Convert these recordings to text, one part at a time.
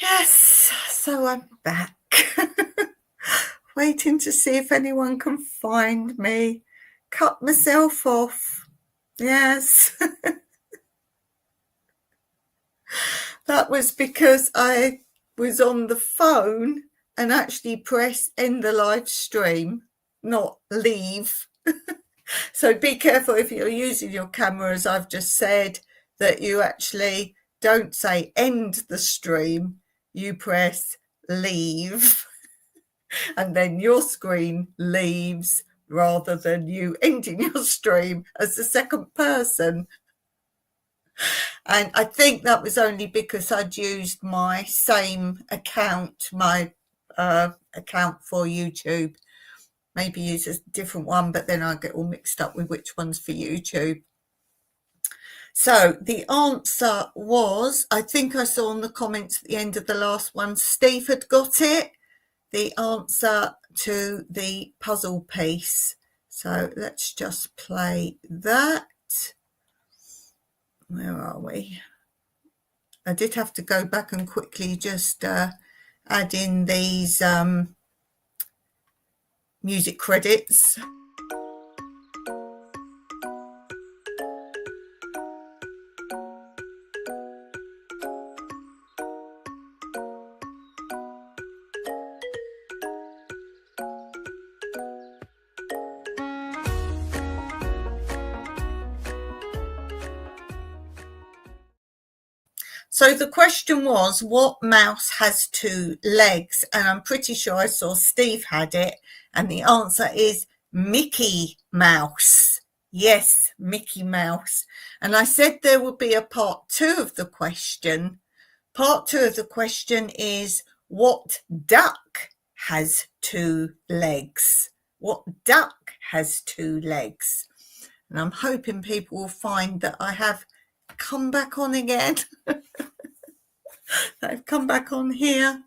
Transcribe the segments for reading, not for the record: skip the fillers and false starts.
Yes, so I'm back. Waiting to see if anyone can find me. Cut myself off. Yes. That was because I was on the phone and actually pressed end the live stream, not leave. So be careful if you're using your camera, as I've just said, that you actually don't say end the stream, you press leave. And then your screen leaves rather than you ending your stream as the second person. And I think that was only because I'd used my same account, my account for YouTube. Maybe use a different one, but then I get all mixed up with which one's for YouTube. So the answer was, I think I saw in the comments at the end of the last one, Steve had got it. The answer to the puzzle piece. So let's just play that. Where are we? I did have to go back and quickly just add in these music credits. So the question was, what mouse has two legs? And I'm pretty sure I saw Steve had it. And the answer is Mickey Mouse. Yes, Mickey Mouse. And I said there would be a part two of the question. Part two of the question is, what duck has two legs? What duck has two legs? And I'm hoping people will find that I have come back on again. I've come back on here.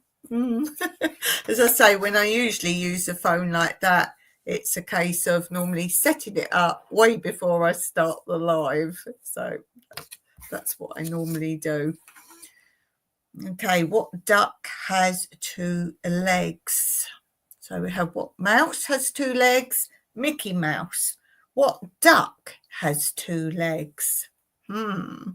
As I say, when I usually use a phone like that, it's a case of normally setting it up way before I start the live. So that's what I normally do. Okay, what duck has two legs? So we have what mouse has two legs? Mickey Mouse. What duck has two legs? We'll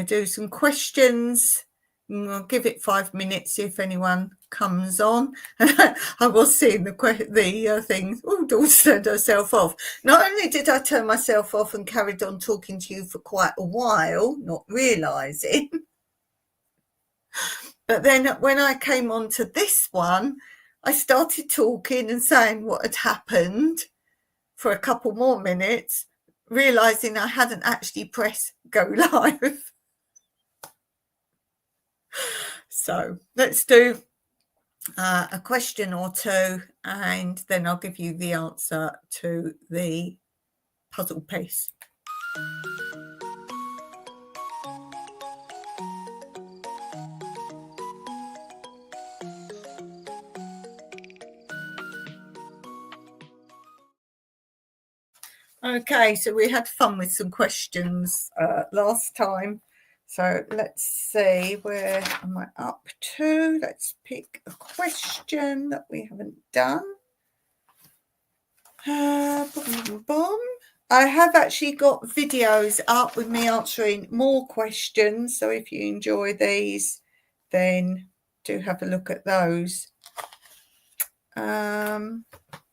do some questions. I'll give it 5 minutes, see if anyone comes on. I was seeing the thing. Oh, Dawn turned herself off. Not only did I turn myself off and carried on talking to you for quite a while, not realising, but then when I came on to this one, I started talking and saying what had happened for a couple more minutes, realising I hadn't actually pressed go live. So let's do a question or two, and then I'll give you the answer to the puzzle piece. Okay, so we had fun with some questions last time. So let's see, where am I up to? Let's pick a question that we haven't done. I have actually got videos up with me answering more questions. So if you enjoy these, then do have a look at those. Oh,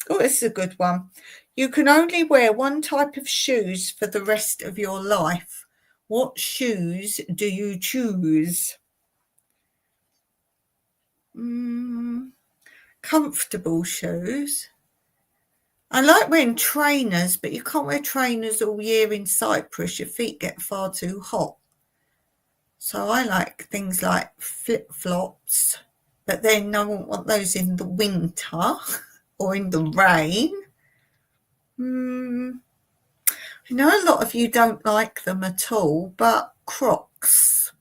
this is a good one. You can only wear one type of shoes for the rest of your life. What shoes do you choose? Comfortable shoes. I like wearing trainers, but you can't wear trainers all year in Cyprus. Your feet get far too hot. So I like things like flip-flops, but then I won't want those in the winter or in the rain. I know a lot of you don't like them at all, but Crocs.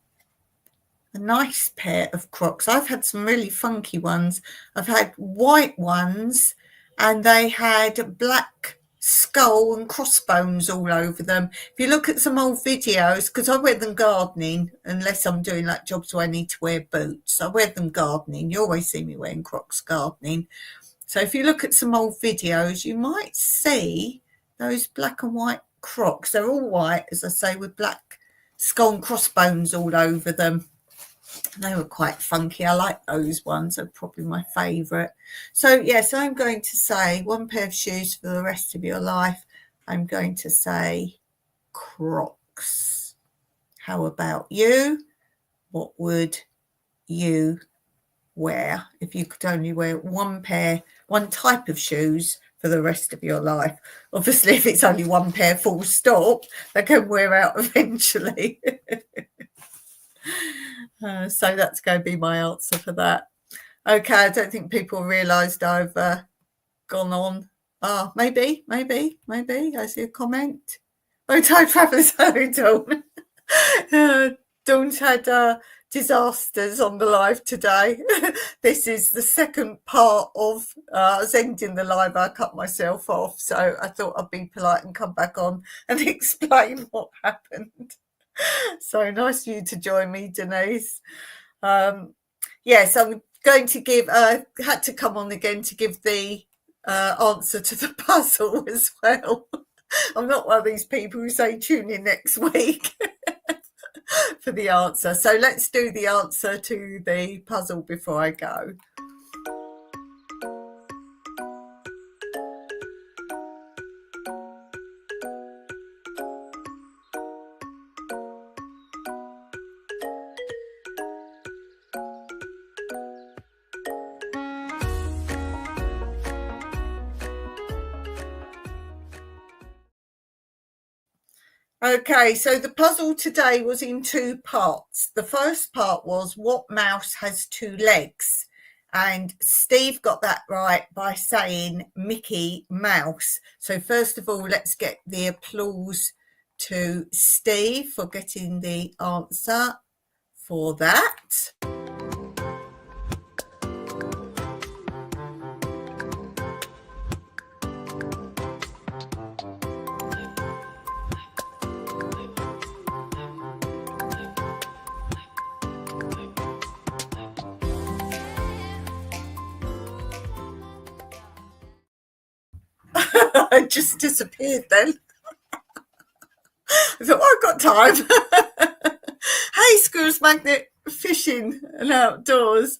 A nice pair of Crocs. I've had some really funky ones. I've had white ones, and they had black skull and crossbones all over them. If you look at some old videos, because I wear them gardening, unless I'm doing like jobs where I need to wear boots, I wear them gardening. You always see me wearing Crocs gardening. So if you look at some old videos, you might see those black and white Crocs. They're all white, as I say, with black skull and crossbones all over them. They were quite funky. I like those ones. They're probably my favourite. So yes, I'm going to say one pair of shoes for the rest of your life. I'm going to say Crocs. How about you? What would you wear if you could only wear one type of shoes for the rest of your life? Obviously, if it's only one pair full stop, they can wear out eventually. So that's going to be my answer for that. Okay, I don't think people realised I've gone on. Maybe. I see a comment. Oh, time travellers, hello, Dawn. Dawn's had disasters on the live today. This is the second part of, I was ending the live, I cut myself off, so I thought I'd be polite and come back on and explain what happened. So nice of you to join me, Denise. Yes, I'm going to give, had to come on again to give the answer to the puzzle as well. I'm not one of these people who say tune in next week for the answer. So let's do the answer to the puzzle before I go. Okay, so the puzzle today was in two parts. The first part was what mouse has two legs? And Steve got that right by saying Mickey Mouse. So first of all, let's get the applause to Steve for getting the answer for that. I just disappeared then. I thought, I've got time. Hey, Squirrels Magnet Fishing and Outdoors.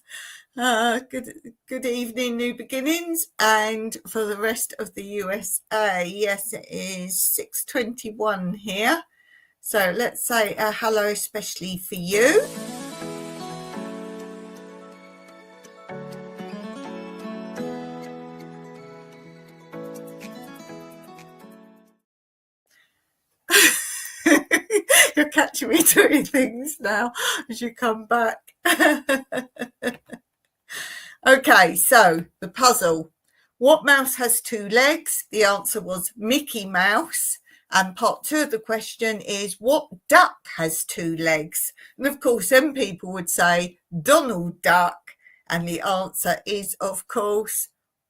Good evening, New Beginnings. And for the rest of the USA, yes, it is 6:21 here. So let's say a hello especially for you. You're catching me doing things now as you come back. Okay, so the puzzle. What mouse has two legs? The answer was Mickey Mouse. And part two of the question is, what duck has two legs? And of course, some people would say Donald Duck. And the answer is, of course,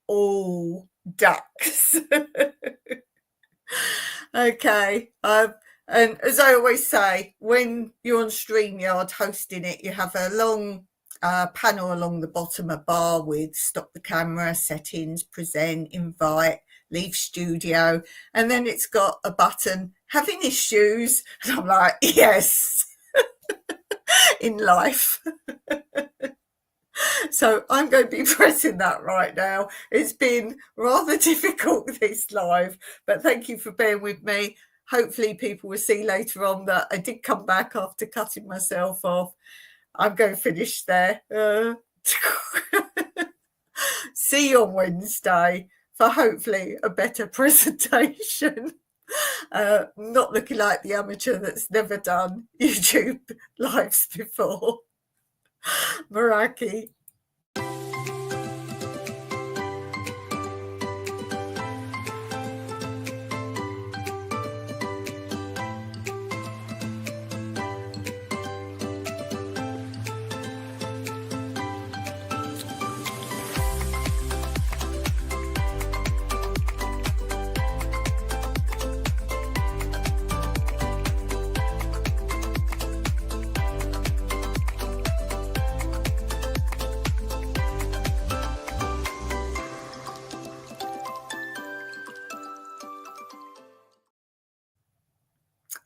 all ducks. Okay. And as I always say, when you're on StreamYard hosting it, you have a long panel along the bottom, a bar with stop the camera, settings, present, invite, leave studio. And then it's got a button, having issues. And I'm like, yes, in life. So I'm going to be pressing that right now. It's been rather difficult, this live, but thank you for bearing with me. Hopefully people will see later on that I did come back after cutting myself off. I'm going to finish there. See you on Wednesday for hopefully a better presentation. Not looking like the amateur that's never done YouTube lives before. Meraki.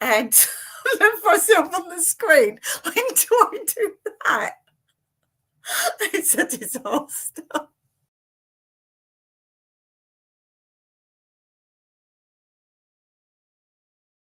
and left myself on the screen. When do I do that? It's a disaster.